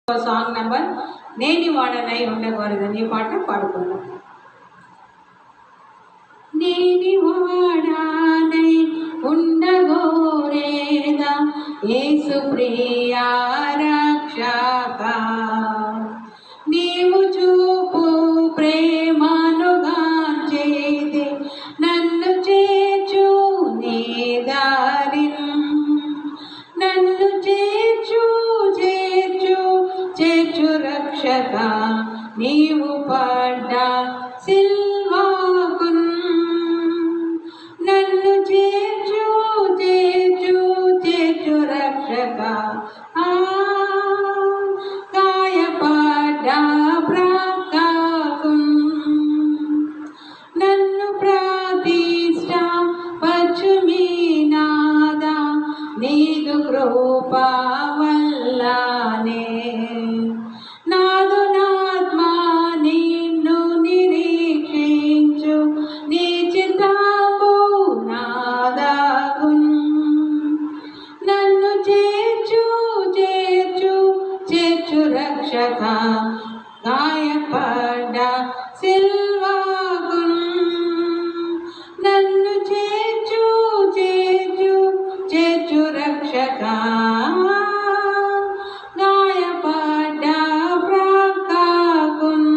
Song number నేను వాడనై ఉండకూడదని పాట పాడుకున్నాం. నేను వాడనై ఉండగోరేదా యేసు ప్రియా రక్షక, నీవు చూపు ప్రేమను గాంచేది నన్ను చేర్చు నీ దారిన్, నన్ను చేర్చు రక్షక, నీవు పడ్డ సిల్వాకున్ నన్ను చేర్చు రక్షక, గాయపడ్డ ప్రక్కకున్ నన్ను ప్రతిష్ట పచ్చుమీ నాదా నీదు కృపా వల్లనే, నాదునాత్మా నిన్ను నిరీక్షించు నీ చిత్తము నాదాగున్, నన్ను చేర్చు రక్షక, గాయపడ్డ సిల్వాకున్ నన్ను చేర్చు రక్షక, గాయపడ్డ ప్రక్కకున్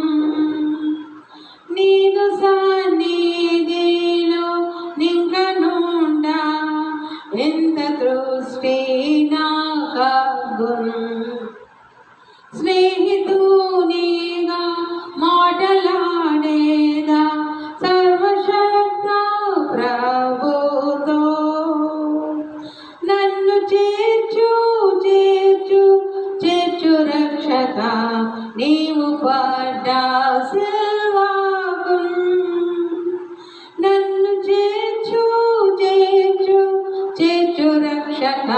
నీదు సన్నిధిలో నింకనుండా ఎంత దృష్టి నాకగున్, స్నేహితునిగా మాటలాడేదా సర్వశక్త ప్రభుతో, నన్ను చేర్చు రక్షక, నీవు పడ్డ సిల్వాకున్ నన్ను చేర్చు రక్షక.